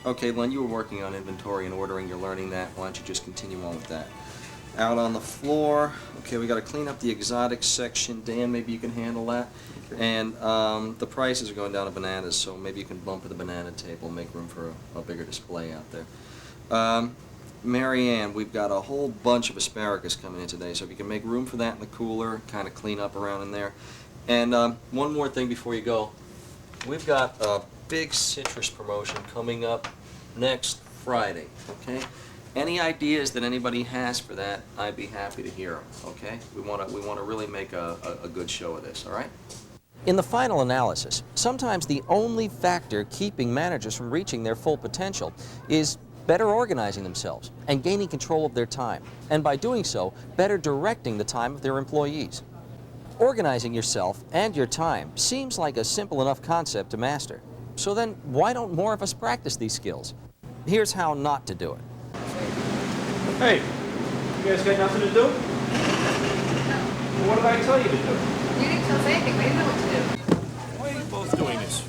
Okay, Len, you were working on inventory and ordering. You're learning that. Why don't you just continue on with that? Out on the floor. Okay, we got to clean up the exotic section. Dan, maybe you can handle that. Okay. And the prices are going down to bananas, so maybe you can bump to the banana table, make room for a bigger display out there. Mary Ann, we've got a whole bunch of asparagus coming in today, so if you can make room for that in the cooler, kind of clean up around in there. And one more thing before you go. We've got a big citrus promotion coming up next Friday, okay? Any ideas that anybody has for that, I'd be happy to hear them, okay? We want to really make a good show of this, all right? In the final analysis, sometimes the only factor keeping managers from reaching their full potential is better organizing themselves and gaining control of their time, and by doing so, better directing the time of their employees. Organizing yourself and your time seems like a simple enough concept to master. So then, why don't more of us practice these skills? Here's how not to do it. Hey, you guys got nothing to do? No. Well, what did I tell you to do? You didn't tell us anything. We didn't know what to do. Why are you both doing this?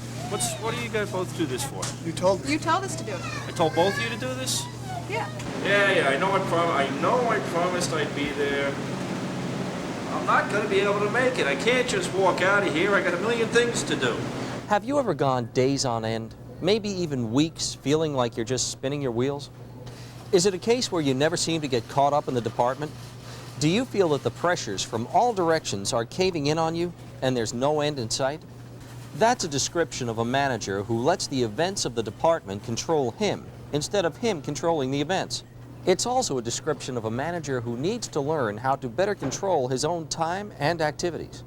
What do you guys both do this for? You told us to do it. I told both of you to do this? Yeah. Yeah, I know I promised I'd be there. I'm not going to be able to make it. I can't just walk out of here. I got a million things to do. Have you ever gone days on end, maybe even weeks, feeling like you're just spinning your wheels? Is it a case where you never seem to get caught up in the department? Do you feel that the pressures from all directions are caving in on you and there's no end in sight? That's a description of a manager who lets the events of the department control him instead of him controlling the events. It's also a description of a manager who needs to learn how to better control his own time and activities.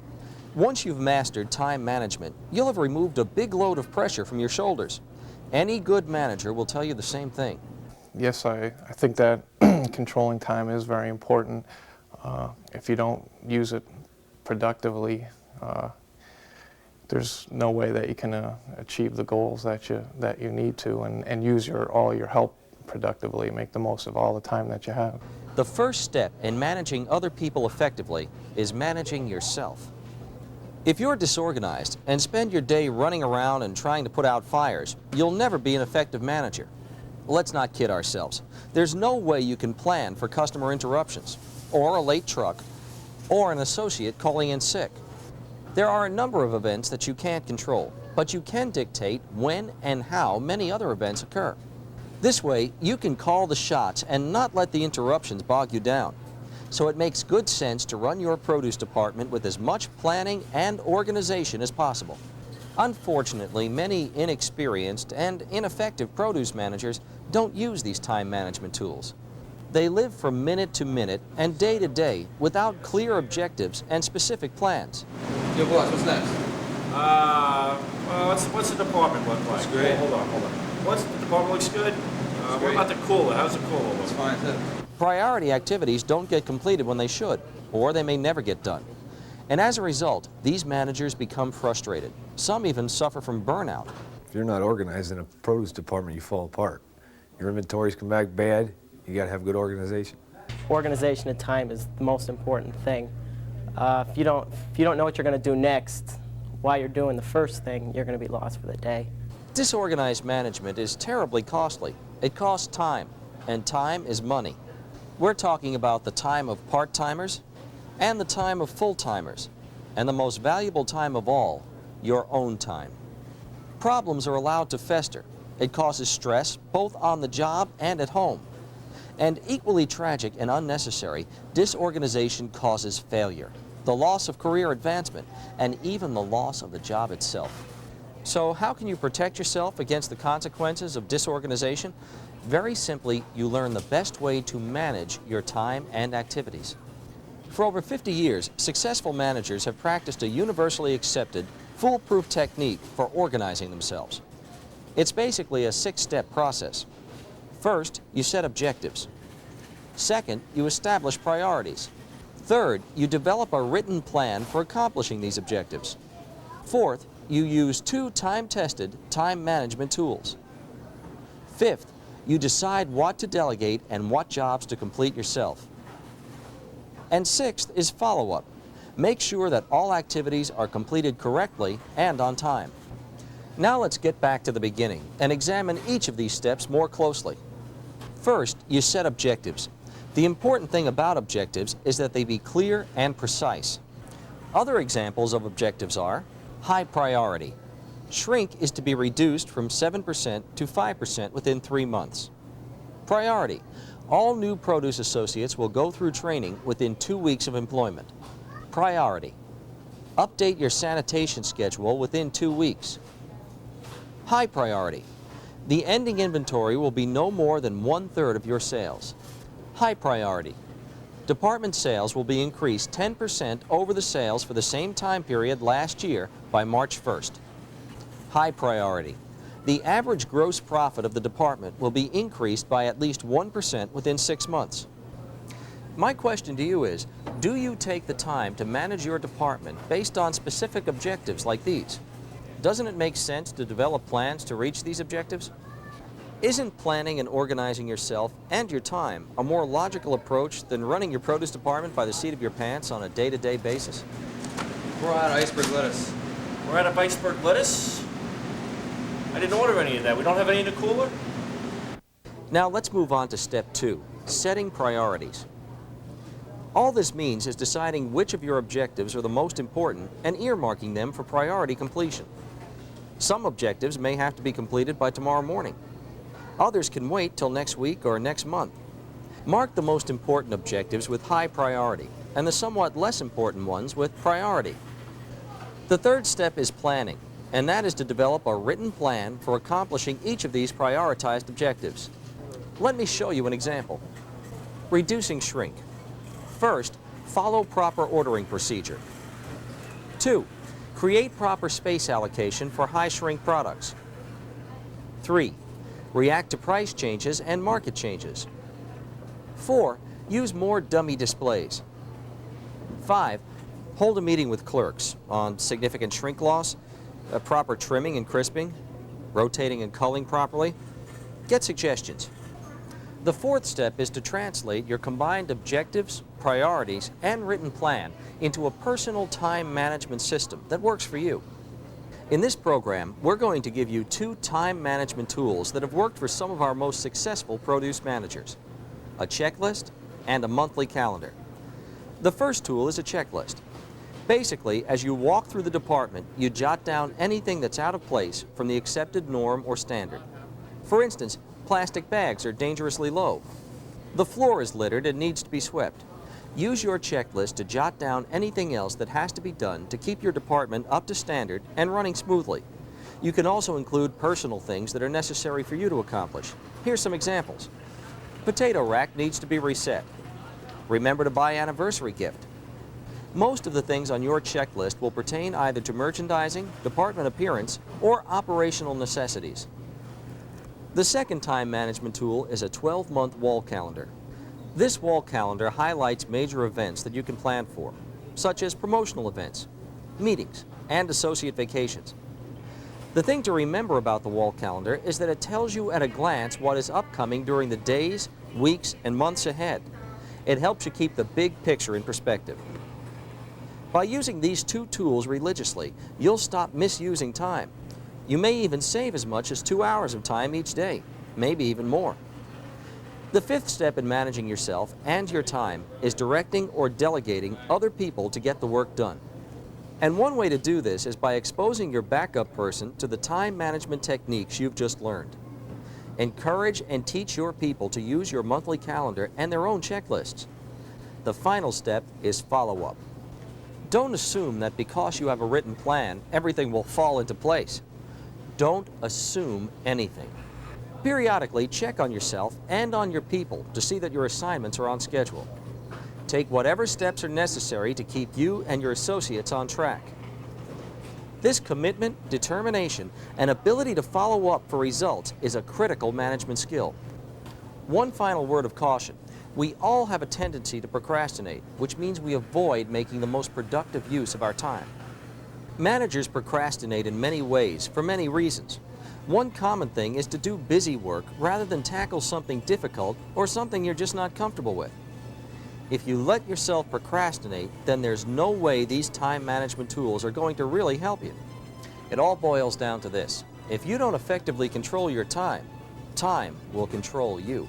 Once you've mastered time management, you'll have removed a big load of pressure from your shoulders. Any good manager will tell you the same thing. Yes, I think that controlling time is very important. If you don't use it productively, there's no way that you can achieve the goals that you need to, and use all your help productively, make the most of all the time that you have. The first step in managing other people effectively is managing yourself. If you're disorganized and spend your day running around and trying to put out fires, you'll never be an effective manager. Let's not kid ourselves. There's no way you can plan for customer interruptions, or a late truck, or an associate calling in sick. There are a number of events that you can't control, but you can dictate when and how many other events occur. This way, you can call the shots and not let the interruptions bog you down. So it makes good sense to run your produce department with as much planning and organization as possible. Unfortunately, many inexperienced and ineffective produce managers don't use these time management tools. They live from minute to minute and day to day without clear objectives and specific plans. Yo, boss, what's next? Well, what's the department look like? Looks great. Hold on. What's the department looks good? What about the cooler? How's the cooler look? It's fine, too. Priority activities don't get completed when they should, or they may never get done. And as a result, these managers become frustrated. Some even suffer from burnout. If you're not organized in a produce department, you fall apart. Your inventories come back bad, you got to have good organization. Organization of time is the most important thing. If you don't know what you're going to do next while you're doing the first thing, you're going to be lost for the day. Disorganized management is terribly costly. It costs time, and time is money. We're talking about the time of part-timers and the time of full-timers, and the most valuable time of all, your own time. Problems are allowed to fester. It causes stress both on the job and at home. And equally tragic and unnecessary, disorganization causes failure, the loss of career advancement, and even the loss of the job itself. So how can you protect yourself against the consequences of disorganization? Very simply, you learn the best way to manage your time and activities. For over 50 years, successful managers have practiced a universally accepted, foolproof technique for organizing themselves. It's basically a 6-step process. First, you set objectives. Second, you establish priorities. Third, you develop a written plan for accomplishing these objectives. Fourth, you use 2 time-tested time management tools. Fifth, you decide what to delegate and what jobs to complete yourself. And sixth is follow-up. Make sure that all activities are completed correctly and on time. Now let's get back to the beginning and examine each of these steps more closely. First, you set objectives. The important thing about objectives is that they be clear and precise. Other examples of objectives are high priority. Shrink is to be reduced from 7% to 5% within 3 months. Priority. All new produce associates will go through training within 2 weeks of employment. Priority. Update your sanitation schedule within 2 weeks. High priority. The ending inventory will be no more than 1/3 of your sales. High priority. Department sales will be increased 10% over the sales for the same time period last year by March 1st. High priority. The average gross profit of the department will be increased by at least 1% within 6 months. My question to you is, do you take the time to manage your department based on specific objectives like these? Doesn't it make sense to develop plans to reach these objectives? Isn't planning and organizing yourself and your time a more logical approach than running your produce department by the seat of your pants on a day-to-day basis? We're out of iceberg lettuce. We're out of iceberg lettuce. I didn't order any of that. We don't have any in the cooler? Now let's move on to step 2, setting priorities. All this means is deciding which of your objectives are the most important and earmarking them for priority completion. Some objectives may have to be completed by tomorrow morning. Others can wait till next week or next month. Mark the most important objectives with high priority and the somewhat less important ones with priority. The third step is planning, and that is to develop a written plan for accomplishing each of these prioritized objectives. Let me show you an example. Reducing shrink. First, follow proper ordering procedure. 2, create proper space allocation for high shrink products. 3, react to price changes and market changes. 4, use more dummy displays. 5, hold a meeting with clerks on significant shrink loss, proper trimming and crisping, rotating and culling properly. Get suggestions. The fourth step is to translate your combined objectives, priorities, and written plan into a personal time management system that works for you. In this program, we're going to give you 2 time management tools that have worked for some of our most successful produce managers: a checklist and a monthly calendar. The first tool is a checklist. Basically, as you walk through the department, you jot down anything that's out of place from the accepted norm or standard. For instance, plastic bags are dangerously low. The floor is littered and needs to be swept. Use your checklist to jot down anything else that has to be done to keep your department up to standard and running smoothly. You can also include personal things that are necessary for you to accomplish. Here's some examples. Potato rack needs to be reset. Remember to buy anniversary gift. Most of the things on your checklist will pertain either to merchandising, department appearance, or operational necessities. The second time management tool is a 12-month wall calendar. This wall calendar highlights major events that you can plan for, such as promotional events, meetings, and associate vacations. The thing to remember about the wall calendar is that it tells you at a glance what is upcoming during the days, weeks, and months ahead. It helps you keep the big picture in perspective. By using these 2 tools religiously, you'll stop misusing time. You may even save as much as 2 hours of time each day, maybe even more. The fifth step in managing yourself and your time is directing or delegating other people to get the work done. And one way to do this is by exposing your backup person to the time management techniques you've just learned. Encourage and teach your people to use your monthly calendar and their own checklists. The final step is follow-up. Don't assume that because you have a written plan, everything will fall into place. Don't assume anything. Periodically check on yourself and on your people to see that your assignments are on schedule. Take whatever steps are necessary to keep you and your associates on track. This commitment, determination, and ability to follow up for results is a critical management skill. One final word of caution. We all have a tendency to procrastinate, which means we avoid making the most productive use of our time. Managers procrastinate in many ways for many reasons. One common thing is to do busy work rather than tackle something difficult or something you're just not comfortable with. If you let yourself procrastinate, then there's no way these time management tools are going to really help you. It all boils down to this. If you don't effectively control your time, time will control you.